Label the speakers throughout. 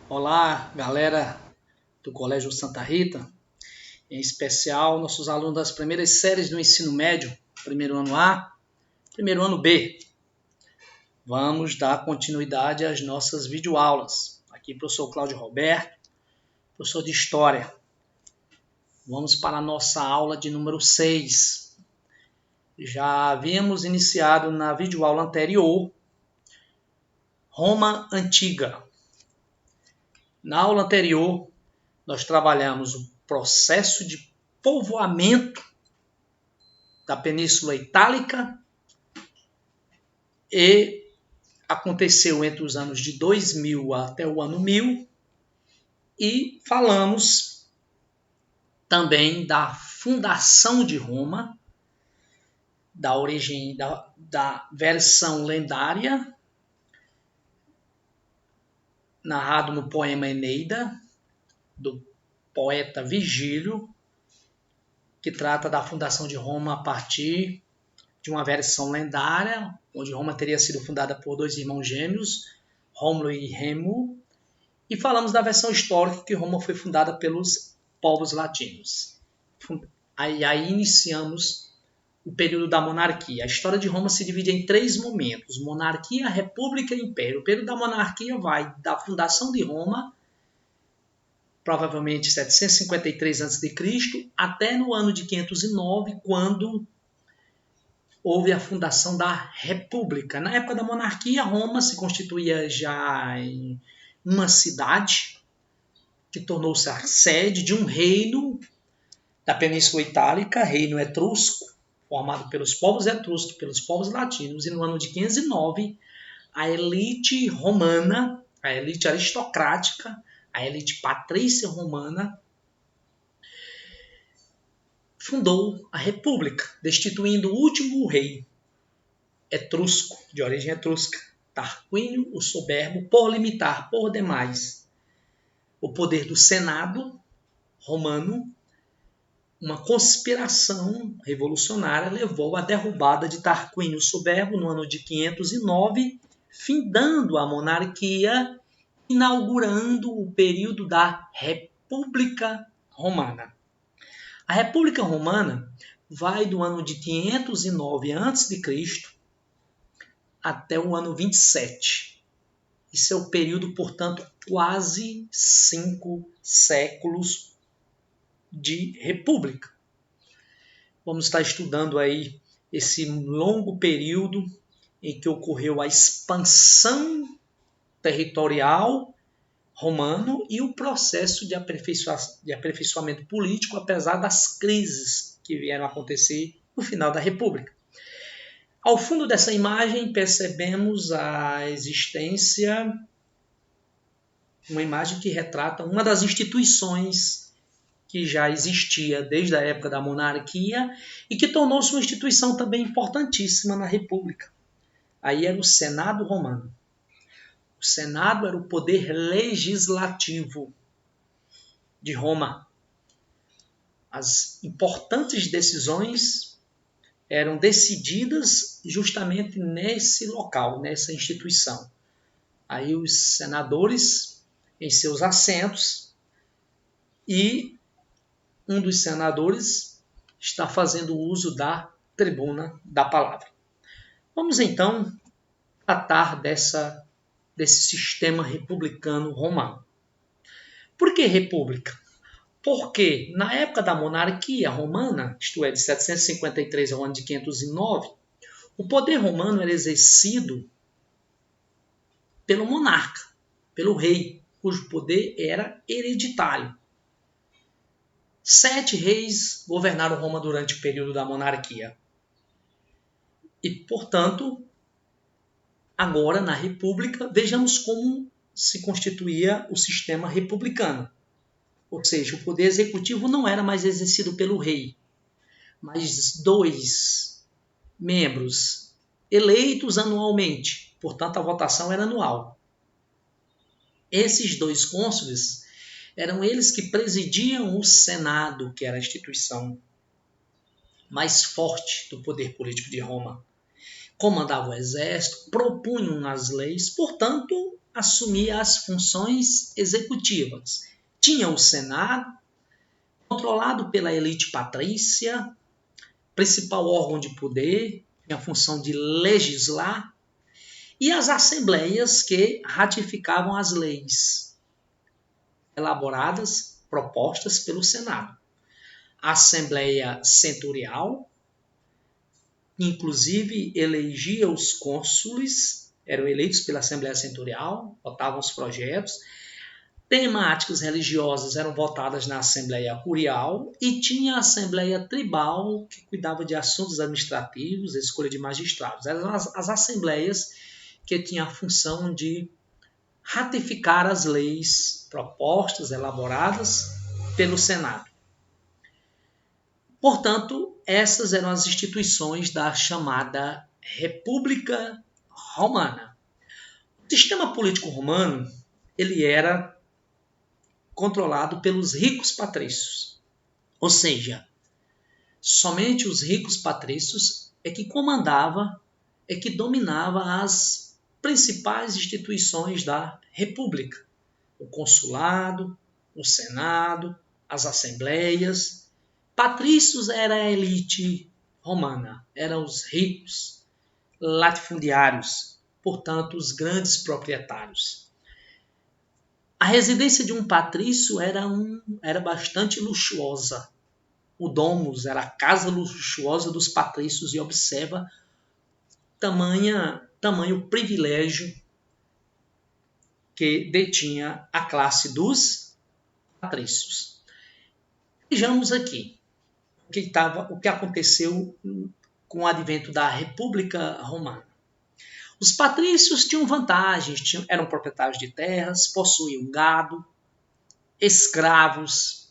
Speaker 1: Olá, galera do Colégio Santa Rita, em especial nossos alunos das primeiras séries do ensino médio, primeiro ano A, primeiro ano B. Vamos dar continuidade às nossas videoaulas. Aqui, professor Cláudio Roberto, professor de História. Vamos para a nossa aula de número 6. Já havíamos iniciado na videoaula anterior, Roma Antiga. Na aula anterior, nós trabalhamos o processo de povoamento da Península Itálica e aconteceu entre os anos de 2000 até o ano 1000 e falamos também da fundação de Roma, da origem da versão lendária narrado no poema Eneida, do poeta Virgílio, que trata da fundação de Roma a partir de uma versão lendária, onde Roma teria sido fundada por dois irmãos gêmeos, Rômulo e Remo, e falamos da versão histórica que Roma foi fundada pelos povos latinos. Aí iniciamos o período da monarquia. A história de Roma se divide em 3 momentos: monarquia, república e império. O período da monarquia vai da fundação de Roma, provavelmente 753 a.C., até no ano de 509, quando houve a fundação da república. Na época da monarquia, Roma se constituía já em uma cidade que tornou-se a sede de um reino da Península Itálica, reino etrusco, formado pelos povos etruscos e pelos povos latinos, e no ano de 509, a elite romana, a elite aristocrática, a elite patrícia romana, fundou a República, destituindo o último rei etrusco, de origem etrusca, Tarquínio o Soberbo, por limitar por demais o poder do Senado romano. Uma conspiração revolucionária levou à derrubada de Tarquínio o Soberbo no ano de 509, findando a monarquia, inaugurando o período da República Romana. A República Romana vai do ano de 509 a.C. até o ano 27. Isso é o período, portanto, quase 5 séculos de república. Vamos estar estudando aí esse longo período em que ocorreu a expansão territorial romano e o processo de aperfeiçoamento político, apesar das crises que vieram a acontecer no final da República. Ao fundo dessa imagem, percebemos a existência, uma imagem que retrata uma das instituições que já existia desde a época da monarquia e que tornou-se uma instituição também importantíssima na República. Aí era o Senado Romano. O Senado era o poder legislativo de Roma. As importantes decisões eram decididas justamente nesse local, nessa instituição. Aí os senadores em seus assentos e um dos senadores está fazendo uso da tribuna da palavra. Vamos então tratar desse sistema republicano romano. Por que república? Porque na época da monarquia romana, isto é, de 753 ao ano de 509, o poder romano era exercido pelo monarca, pelo rei, cujo poder era hereditário. 7 reis governaram Roma durante o período da monarquia. E, portanto, agora na República, vejamos como se constituía o sistema republicano. Ou seja, o poder executivo não era mais exercido pelo rei, mas 2 membros eleitos anualmente. Portanto, a votação era anual. Esses 2 cônsules eram eles que presidiam o Senado, que era a instituição mais forte do poder político de Roma. Comandavam o exército, propunham as leis, portanto, assumia as funções executivas. Tinha o Senado, controlado pela elite patrícia, principal órgão de poder, tinha a função de legislar, e as assembleias que ratificavam as leis elaboradas, propostas pelo Senado. A Assembleia Centurial, inclusive elegia os cônsules, eram eleitos pela Assembleia Centurial, votavam os projetos. Temáticas religiosas eram votadas na Assembleia Curial e tinha a Assembleia Tribal, que cuidava de assuntos administrativos, escolha de magistrados. Eram as assembleias que tinham a função de ratificar as leis propostas, elaboradas pelo Senado. Portanto, essas eram as instituições da chamada República Romana. O sistema político romano ele era controlado pelos ricos patrícios, ou seja, somente os ricos patrícios é que comandava, é que dominava as principais instituições da República, o consulado, o Senado, as assembleias. Patrícios era a elite romana, eram os ricos, latifundiários, portanto, os grandes proprietários. A residência de um patrício era bastante luxuosa. O domus era a casa luxuosa dos patrícios e observa tamanho privilégio que detinha a classe dos patrícios. Vejamos aqui o que aconteceu com o advento da República Romana. Os patrícios tinham vantagens, eram proprietários de terras, possuíam gado, escravos,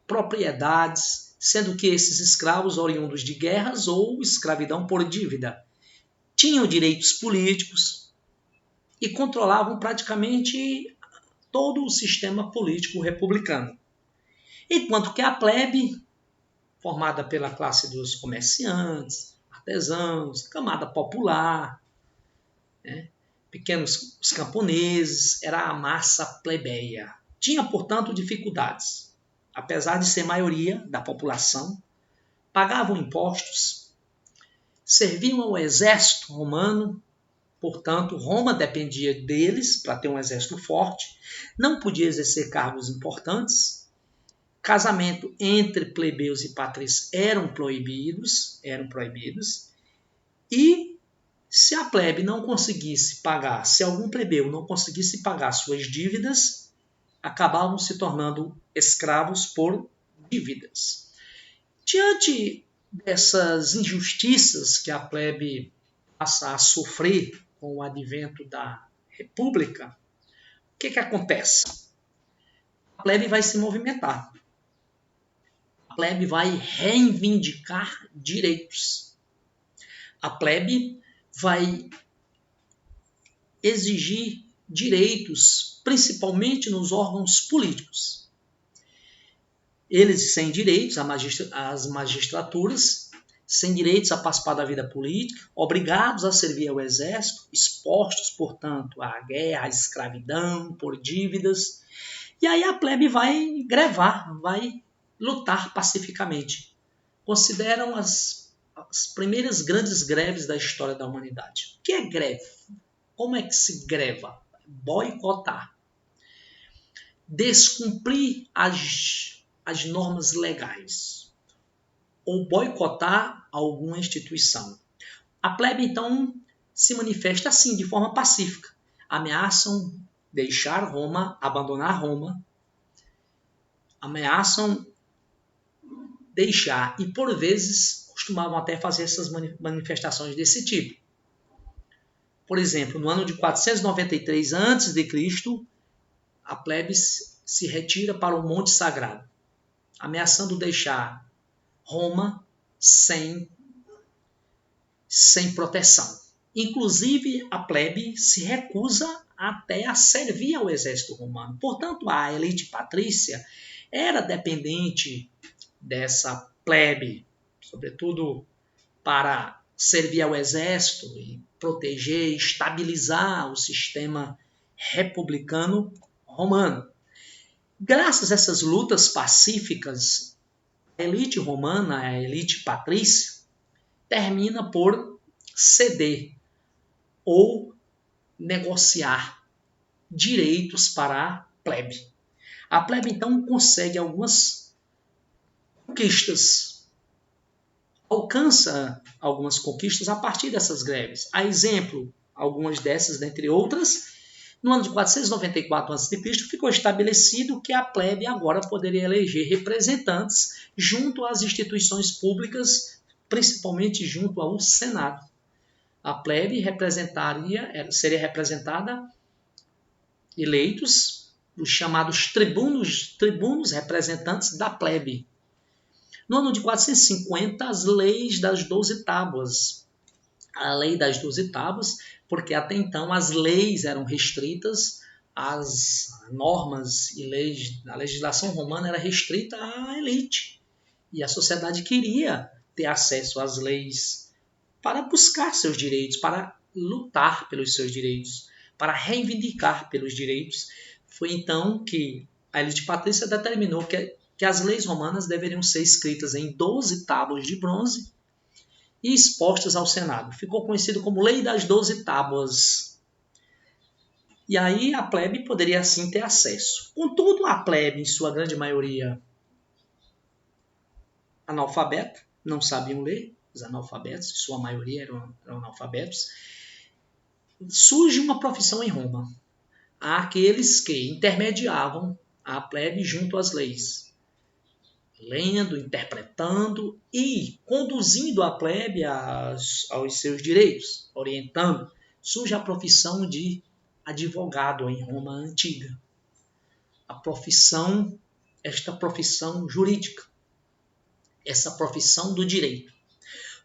Speaker 1: propriedades, sendo que esses escravos oriundos de guerras ou escravidão por dívida. Tinham direitos políticos e controlavam praticamente todo o sistema político republicano. Enquanto que a plebe, formada pela classe dos comerciantes, artesãos, camada popular, pequenos os camponeses, era a massa plebeia. Tinha, portanto, dificuldades. Apesar de ser maioria da população, pagavam impostos, serviam ao exército romano, portanto, Roma dependia deles para ter um exército forte, não podia exercer cargos importantes, casamento entre plebeus e patrícios eram proibidos, e se a plebe não conseguisse pagar, se algum plebeu não conseguisse pagar suas dívidas, acabavam se tornando escravos por dívidas. Diante dessas injustiças que a plebe passa a sofrer com o advento da República, o que acontece? A plebe vai se movimentar. A plebe vai reivindicar direitos. A plebe vai exigir direitos, principalmente nos órgãos políticos. Eles sem direitos, as magistraturas, sem direitos a participar da vida política, obrigados a servir ao exército, expostos, portanto, à guerra, à escravidão, por dívidas. E aí a plebe vai grevar, vai lutar pacificamente. Consideram as primeiras grandes greves da história da humanidade. O que é greve? Como é que se greva? Boicotar. Descumprir as normas legais. Ou boicotar alguma instituição. A plebe, então, se manifesta assim, de forma pacífica. Ameaçam deixar Roma, abandonar Roma. Ameaçam deixar, e por vezes costumavam até fazer essas manifestações desse tipo. Por exemplo, no ano de 493 a.C., a plebe se retira para o Monte Sagrado, ameaçando deixar Roma sem proteção. Inclusive, a plebe se recusa até a servir ao exército romano. Portanto, a elite patrícia era dependente dessa plebe, sobretudo para servir ao exército e proteger, estabilizar o sistema republicano romano. Graças a essas lutas pacíficas, a elite romana, a elite patrícia, termina por ceder ou negociar direitos para a plebe. A plebe, então, consegue algumas conquistas, alcança algumas conquistas a partir dessas greves. A exemplo, algumas dessas, dentre outras, no ano de 494 a.C., ficou estabelecido que a plebe agora poderia eleger representantes junto às instituições públicas, principalmente junto ao Senado. A plebe seria representada, eleitos, os chamados tribunos representantes da plebe. No ano de 450, as leis das 12 tábuas. A lei das 12 tábuas, porque até então as leis eram restritas, as normas e leis, a legislação romana era restrita à elite. E a sociedade queria ter acesso às leis para buscar seus direitos, para lutar pelos seus direitos, para reivindicar pelos direitos. Foi então que a elite patrícia determinou que as leis romanas deveriam ser escritas em 12 tábuas de bronze e expostas ao Senado. Ficou conhecido como Lei das 12 Tábuas. E aí a plebe poderia assim ter acesso. Contudo, a plebe, em sua grande maioria, analfabeta, não sabiam ler, os analfabetos, em sua maioria eram analfabetos, surge uma profissão em Roma. Há aqueles que intermediavam a plebe junto às leis, lendo, interpretando e conduzindo a plebe aos seus direitos, orientando. Surge a profissão de advogado em Roma antiga. Esta profissão jurídica, essa profissão do direito.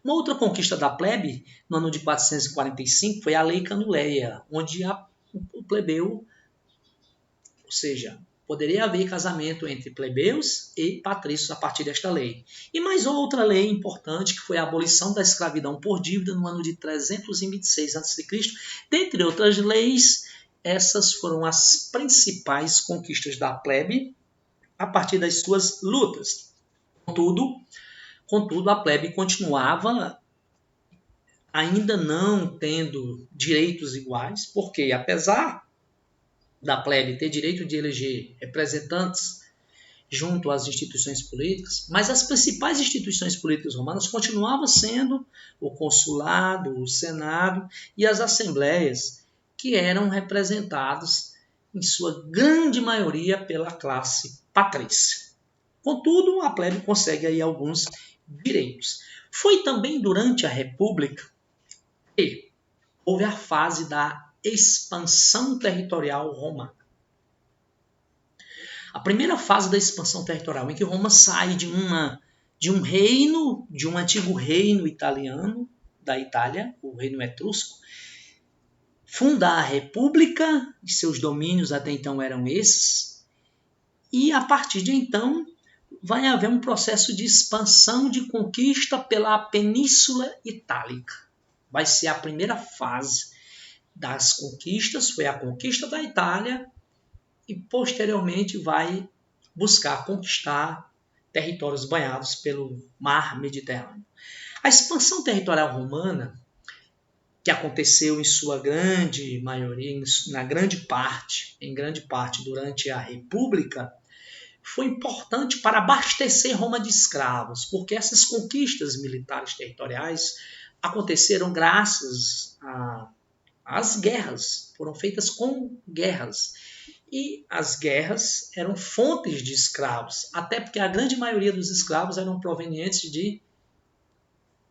Speaker 1: Uma outra conquista da plebe, no ano de 445, foi a Lei Canuleia, onde o plebeu, ou seja, poderia haver casamento entre plebeus e patrícios a partir desta lei. E mais outra lei importante, que foi a abolição da escravidão por dívida no ano de 326 a.C. Dentre outras leis, essas foram as principais conquistas da plebe a partir das suas lutas. Contudo, a plebe continuava ainda não tendo direitos iguais, porque apesar da plebe ter direito de eleger representantes junto às instituições políticas, mas as principais instituições políticas romanas continuavam sendo o consulado, o senado e as assembleias, que eram representados em sua grande maioria pela classe patrícia. Contudo, a plebe consegue aí alguns direitos. Foi também durante a República que houve a fase da expansão territorial romana. A primeira fase da expansão territorial, em que Roma sai de um reino, de um antigo reino italiano, da Itália, o reino etrusco, funda a República, e seus domínios até então eram esses, e a partir de então vai haver um processo de expansão, de conquista pela Península Itálica. Vai ser a primeira fase das conquistas, foi a conquista da Itália, e posteriormente vai buscar conquistar territórios banhados pelo mar Mediterrâneo. A expansão territorial romana, que aconteceu em sua grande maioria, em grande parte durante a República, foi importante para abastecer Roma de escravos, porque essas conquistas militares territoriais aconteceram graças às guerras, foram feitas com guerras. E as guerras eram fontes de escravos, até porque a grande maioria dos escravos eram provenientes de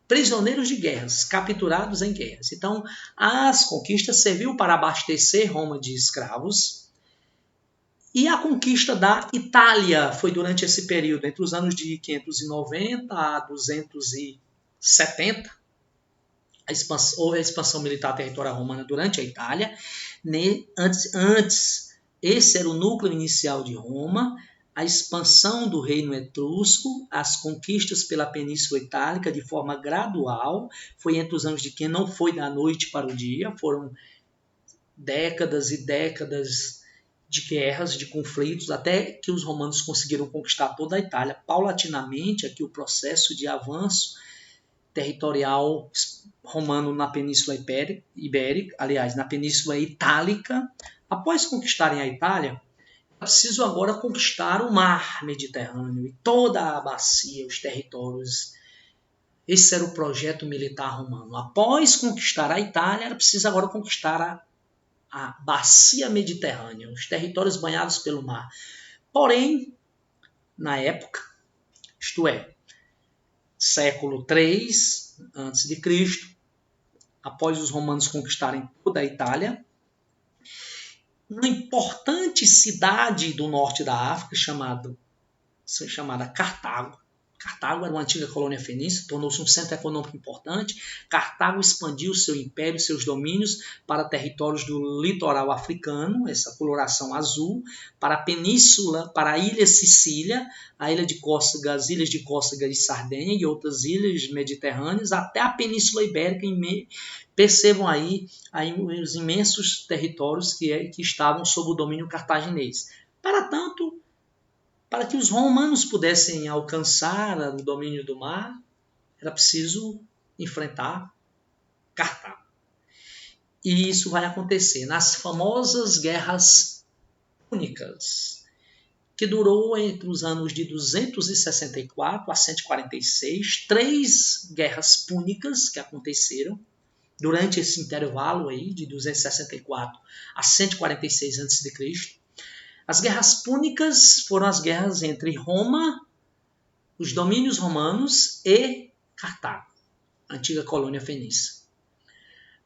Speaker 1: prisioneiros de guerras, capturados em guerras. Então, as conquistas serviu para abastecer Roma de escravos. E a conquista da Itália foi durante esse período, entre os anos de 590 a 270. Houve a expansão militar territorial romana durante a Itália. Antes, esse era o núcleo inicial de Roma. A expansão do reino etrusco, as conquistas pela Península Itálica de forma gradual, foi entre os anos de que não foi da noite para o dia, foram décadas e décadas de guerras, de conflitos, até que os romanos conseguiram conquistar toda a Itália. Paulatinamente, aqui o processo de avanço territorial romano na Península Ibérica, aliás, na Península Itálica. Após conquistarem a Itália, é preciso agora conquistar o mar Mediterrâneo e toda a bacia, os territórios. Esse era o projeto militar romano. Após conquistar a Itália, era preciso agora conquistar a bacia mediterrânea, os territórios banhados pelo mar. Porém, na época, isto é, século III a.C., após os romanos conquistarem toda a Itália, uma importante cidade do norte da África chamada Cartago. Cartago era uma antiga colônia fenícia, tornou-se um centro econômico importante. Cartago expandiu seu império, seus domínios para territórios do litoral africano, essa coloração azul, para a península, para a ilha Sicília, a ilha de Córcega, as ilhas de Córcega e Sardenha e outras ilhas mediterrâneas, até a Península Ibérica. Percebam aí os imensos territórios que estavam sob o domínio cartaginês. Para que os romanos pudessem alcançar o domínio do mar, era preciso enfrentar Cartago. E isso vai acontecer nas famosas Guerras Púnicas, que durou entre os anos de 264 a 146, 3 guerras púnicas que aconteceram durante esse intervalo aí de 264 a 146 a.C. As guerras púnicas foram as guerras entre Roma, os domínios romanos e Cartago, antiga colônia fenícia.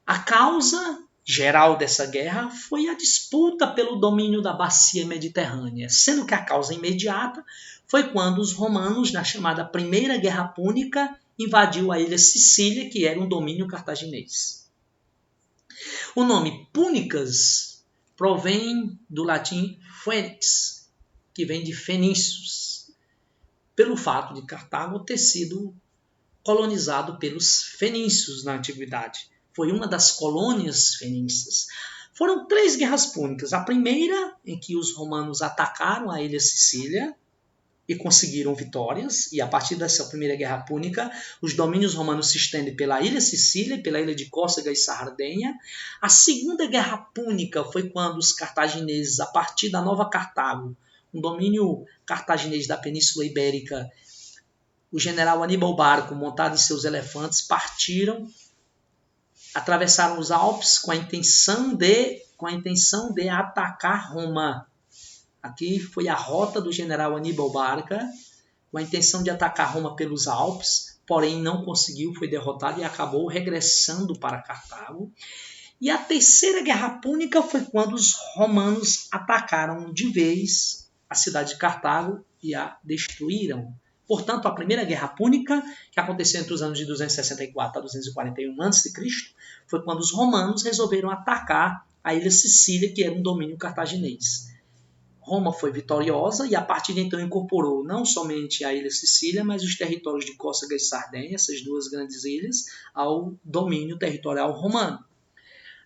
Speaker 1: A causa geral dessa guerra foi a disputa pelo domínio da bacia mediterrânea, sendo que a causa imediata foi quando os romanos, na chamada Primeira Guerra Púnica, invadiu a ilha Sicília, que era um domínio cartaginês. O nome Púnicas provém do latim Fênix, que vem de fenícios, pelo fato de Cartago ter sido colonizado pelos fenícios na antiguidade. Foi uma das colônias fenícias. Foram 3 guerras púnicas. A primeira, em que os romanos atacaram a ilha Sicília e conseguiram vitórias, e a partir dessa primeira guerra púnica, os domínios romanos se estendem pela ilha Sicília, pela ilha de Córcega e Sardenha. A segunda guerra púnica foi quando os cartagineses, a partir da Nova Cartago, um domínio cartaginês da Península Ibérica, o general Aníbal Barco, montado em seus elefantes, partiram, atravessaram os Alpes com a intenção de atacar Roma. Aqui foi a rota do general Aníbal Barca, com a intenção de atacar Roma pelos Alpes, porém não conseguiu, foi derrotado e acabou regressando para Cartago. E a terceira guerra púnica foi quando os romanos atacaram de vez a cidade de Cartago e a destruíram. Portanto, a primeira guerra púnica, que aconteceu entre os anos de 264 a 241 a.C., foi quando os romanos resolveram atacar a ilha Sicília, que era um domínio cartaginês. Roma foi vitoriosa e a partir de então incorporou não somente a ilha Sicília, mas os territórios de Córcega e Sardenha, essas 2 grandes ilhas, ao domínio territorial romano.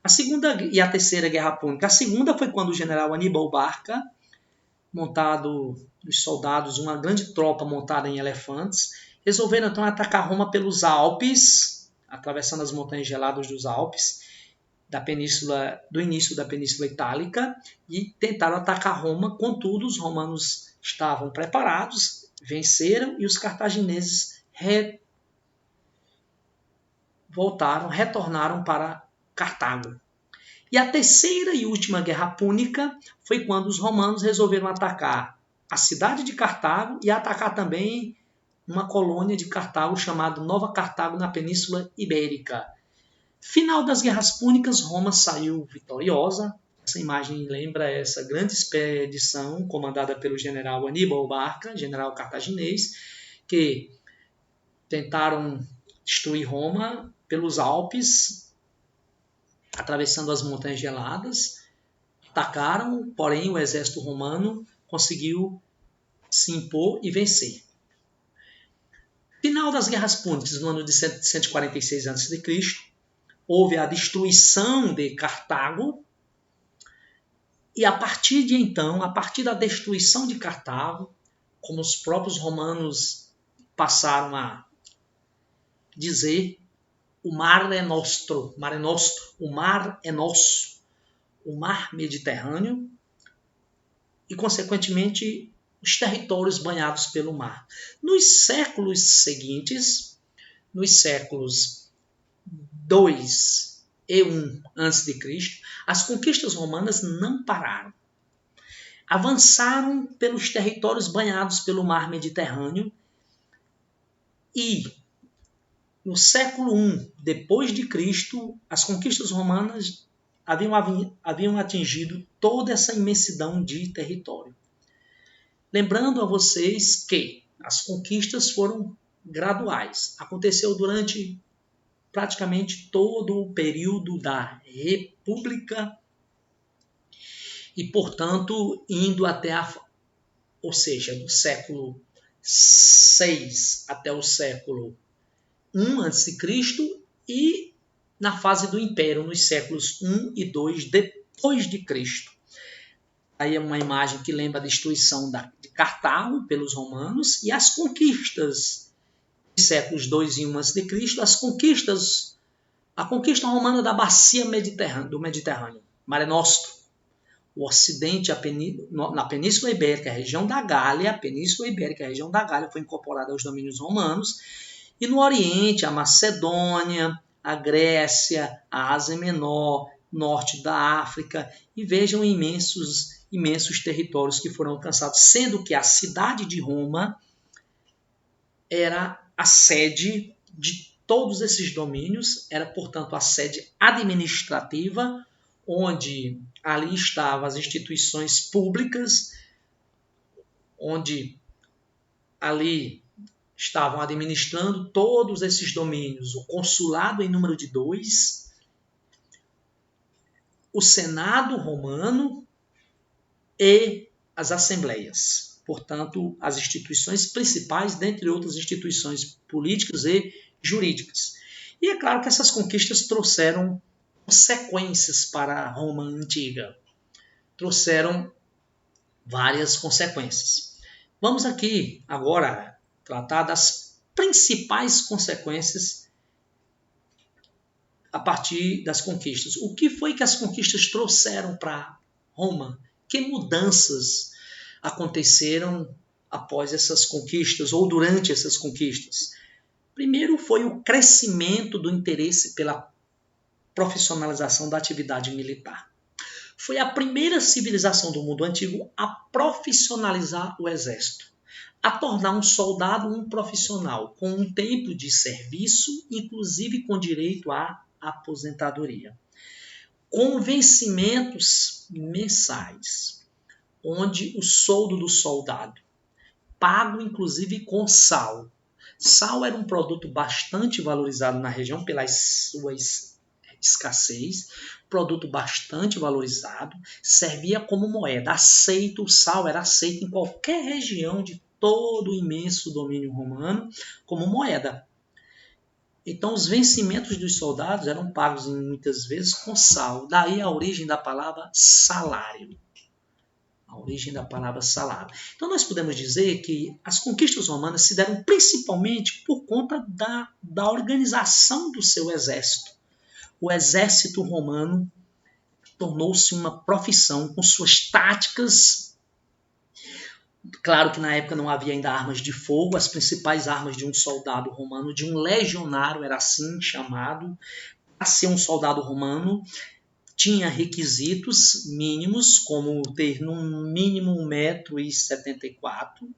Speaker 1: A segunda e a terceira guerra púnica. A segunda foi quando o general Aníbal Barca, montado os soldados, uma grande tropa montada em elefantes, resolveram então atacar Roma pelos Alpes, atravessando as montanhas geladas dos Alpes, do início da Península Itálica, e tentaram atacar Roma. Contudo, os romanos estavam preparados, venceram, e os cartagineses retornaram para Cartago. E a terceira e última guerra púnica foi quando os romanos resolveram atacar a cidade de Cartago e atacar também uma colônia de Cartago chamada Nova Cartago na Península Ibérica. Final das guerras púnicas, Roma saiu vitoriosa. Essa imagem lembra essa grande expedição comandada pelo general Aníbal Barca, general cartaginês, que tentaram destruir Roma pelos Alpes, atravessando as montanhas geladas. Atacaram, porém o exército romano conseguiu se impor e vencer. Final das guerras púnicas, no ano de 146 a.C., houve a destruição de Cartago, E a partir de então, a partir da destruição de Cartago, como os próprios romanos passaram a dizer, o mar é nostro, o mar é nosso, o mar Mediterrâneo e, consequentemente, os territórios banhados pelo mar. Nos séculos seguintes, nos séculos 2 e 1 a.C., as conquistas romanas não pararam. Avançaram pelos territórios banhados pelo mar Mediterrâneo e, no século I depois de Cristo, as conquistas romanas haviam atingido toda essa imensidão de território. Lembrando a vocês que as conquistas foram graduais. Aconteceu durante praticamente todo o período da República e, portanto, indo até ou seja, do século VI até o século I a.C. e na fase do Império, nos séculos I e II depois de Cristo. Aí é uma imagem que lembra a destruição de Cartago pelos romanos e as conquistas dos séculos II e I a.C., a conquista romana da bacia do Mediterrâneo, Mare Nostrum, o ocidente, na Península Ibérica, a região da Gália, foi incorporada aos domínios romanos, e no Oriente, a Macedônia, a Grécia, a Ásia Menor, norte da África, e vejam imensos territórios que foram alcançados, sendo que a cidade de Roma era a sede de todos esses domínios, era, portanto, a sede administrativa, onde ali estavam as instituições públicas, onde ali estavam administrando todos esses domínios, o consulado em número de 2, o Senado romano e as assembleias. Portanto, as instituições principais, dentre outras instituições políticas e jurídicas. E é claro que essas conquistas trouxeram consequências para a Roma antiga. Trouxeram várias consequências. Vamos aqui agora tratar das principais consequências a partir das conquistas. O que foi que as conquistas trouxeram para Roma? Que mudanças aconteceram após essas conquistas ou durante essas conquistas? Primeiro foi o crescimento do interesse pela profissionalização da atividade militar. Foi a primeira civilização do mundo antigo a profissionalizar o exército, a tornar um soldado um profissional, com um tempo de serviço, inclusive com direito à aposentadoria. Com vencimentos mensais, onde o soldo do soldado, pago inclusive com sal. Sal era um produto bastante valorizado na região pelas suas escassez, produto bastante valorizado, servia como moeda, o sal era aceito em qualquer região de todo o imenso domínio romano como moeda. Então os vencimentos dos soldados eram pagos muitas vezes com sal, daí a origem da palavra salário. Então nós podemos dizer que as conquistas romanas se deram principalmente por conta da organização do seu exército. O exército romano tornou-se uma profissão com suas táticas. Claro que na época não havia ainda armas de fogo, as principais armas de um soldado romano, de um legionário, era assim chamado. Para ser um soldado romano, tinha requisitos mínimos, como ter no mínimo 1,74 m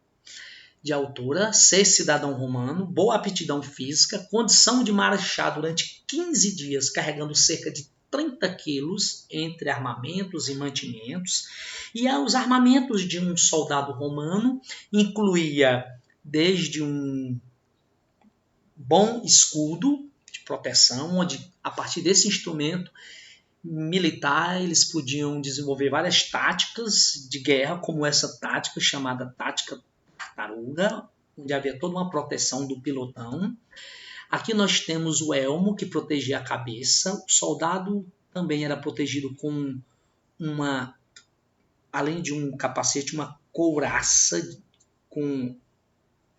Speaker 1: de altura, ser cidadão romano, boa aptidão física, condição de marchar durante 15 dias carregando cerca de 30 quilos entre armamentos e mantimentos. E os armamentos de um soldado romano incluía desde um bom escudo de proteção, onde a partir desse instrumento militar eles podiam desenvolver várias táticas de guerra, como essa tática chamada tática tartaruga, onde havia toda uma proteção do pilotão. Aqui nós temos o elmo, que protegia a cabeça. O soldado também era protegido com uma além de um capacete, uma couraça com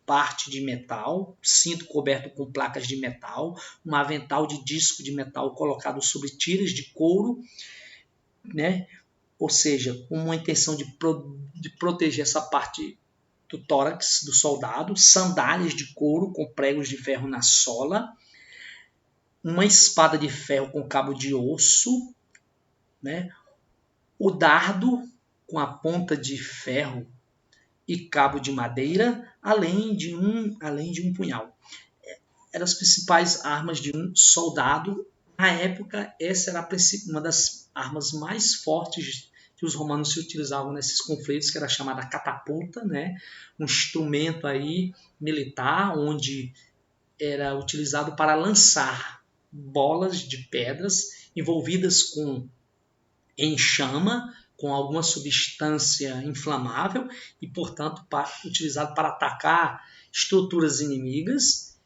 Speaker 1: parte de metal, cinto coberto com placas de metal, um avental de disco de metal colocado sobre tiras de couro, né? Ou seja, com uma intenção de proteger essa parte do tórax do soldado, sandálias de couro com pregos de ferro na sola, uma espada de ferro com cabo de osso, né? O dardo com a ponta de ferro e cabo de madeira, além de um punhal. Eram as principais armas de um soldado. Na época, essa era uma das armas mais fortes que os romanos se utilizavam nesses conflitos, que era chamada catapulta, né? Um instrumento aí militar, onde era utilizado para lançar bolas de pedras envolvidas com enxama, com alguma substância inflamável e, portanto, utilizado para atacar estruturas inimigas.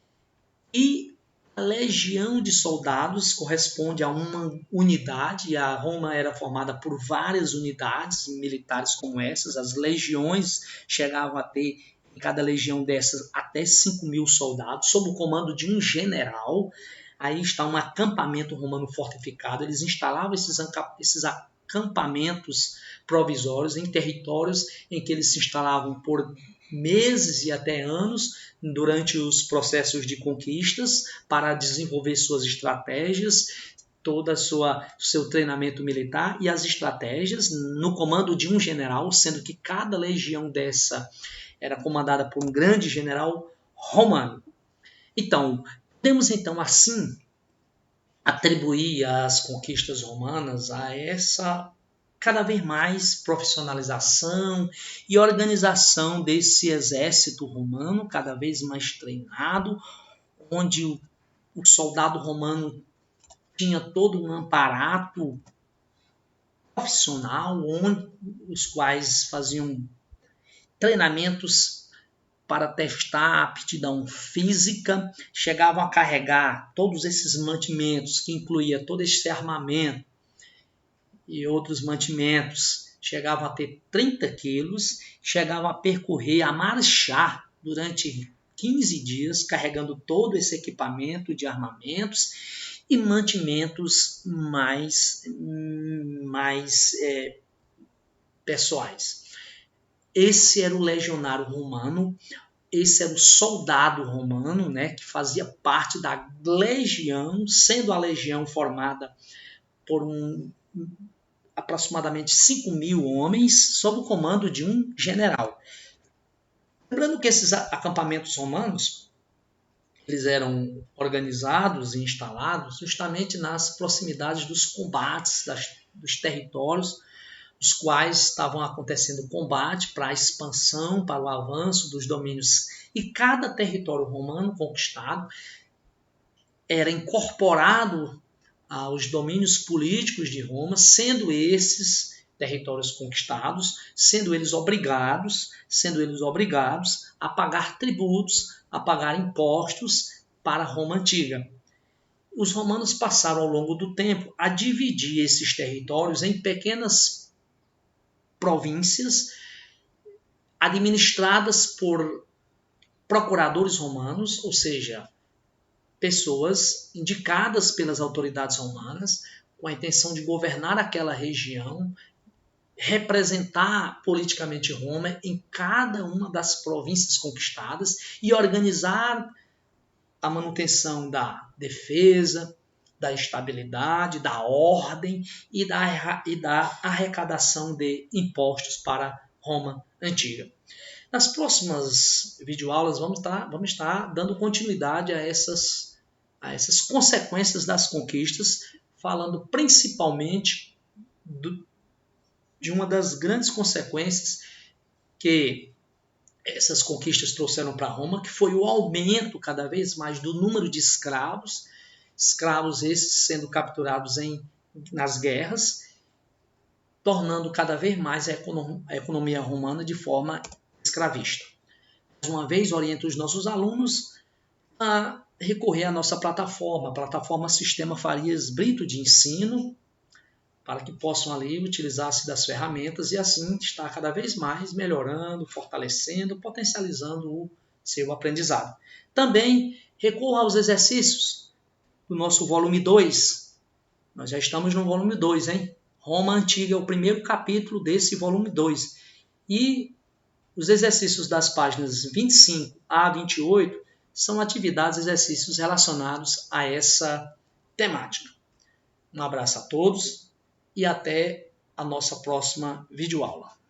Speaker 1: E a legião de soldados corresponde a uma unidade, e a Roma era formada por várias unidades militares como essas. As legiões chegavam a ter, em cada legião dessas, até 5.000 soldados, sob o comando de um general. Aí está um acampamento romano fortificado. Eles instalavam esses acampamentos provisórios em territórios em que eles se instalavam por meses e até anos durante os processos de conquistas para desenvolver suas estratégias, todo o seu treinamento militar e as estratégias no comando de um general, sendo que cada legião dessa era comandada por um grande general romano. Então, podemos assim atribuir as conquistas romanas a essa cada vez mais profissionalização e organização desse exército romano, cada vez mais treinado, onde o soldado romano tinha todo um aparato profissional, onde os quais faziam treinamentos para testar a aptidão física, chegavam a carregar todos esses mantimentos, que incluía todo esse armamento e outros mantimentos, chegavam a ter 30 quilos, chegavam a percorrer, a marchar durante 15 dias, carregando todo esse equipamento de armamentos e mantimentos mais pessoais. Esse era o legionário romano, esse era o soldado romano, né, que fazia parte da legião, sendo a legião formada por aproximadamente 5.000 homens, sob o comando de um general. Lembrando que esses acampamentos romanos eles eram organizados e instalados justamente nas proximidades dos combates, dos territórios, os quais estavam acontecendo combate para a expansão, para o avanço dos domínios. E cada território romano conquistado era incorporado aos domínios políticos de Roma, sendo esses territórios conquistados, sendo eles obrigados a pagar tributos, a pagar impostos para Roma antiga. Os romanos passaram ao longo do tempo a dividir esses territórios em pequenas províncias administradas por procuradores romanos, ou seja, pessoas indicadas pelas autoridades romanas com a intenção de governar aquela região, representar politicamente Roma em cada uma das províncias conquistadas e organizar a manutenção da defesa, da estabilidade, da ordem e da arrecadação de impostos para Roma antiga. Nas próximas videoaulas vamos estar dando continuidade a essas consequências das conquistas, falando principalmente de uma das grandes consequências que essas conquistas trouxeram para Roma, que foi o aumento cada vez mais do número de escravos esses sendo capturados nas guerras, tornando cada vez mais a economia romana de forma escravista. Mais uma vez, oriento os nossos alunos a recorrer à nossa plataforma, a plataforma Sistema Farias Brito de Ensino, para que possam ali utilizar-se das ferramentas e assim estar cada vez mais melhorando, fortalecendo, potencializando o seu aprendizado. Também recorra aos exercícios do nosso volume 2. Nós já estamos no volume 2, hein? Roma Antiga é o primeiro capítulo desse volume 2. E os exercícios das páginas 25 a 28 são atividades e exercícios relacionados a essa temática. Um abraço a todos e até a nossa próxima videoaula.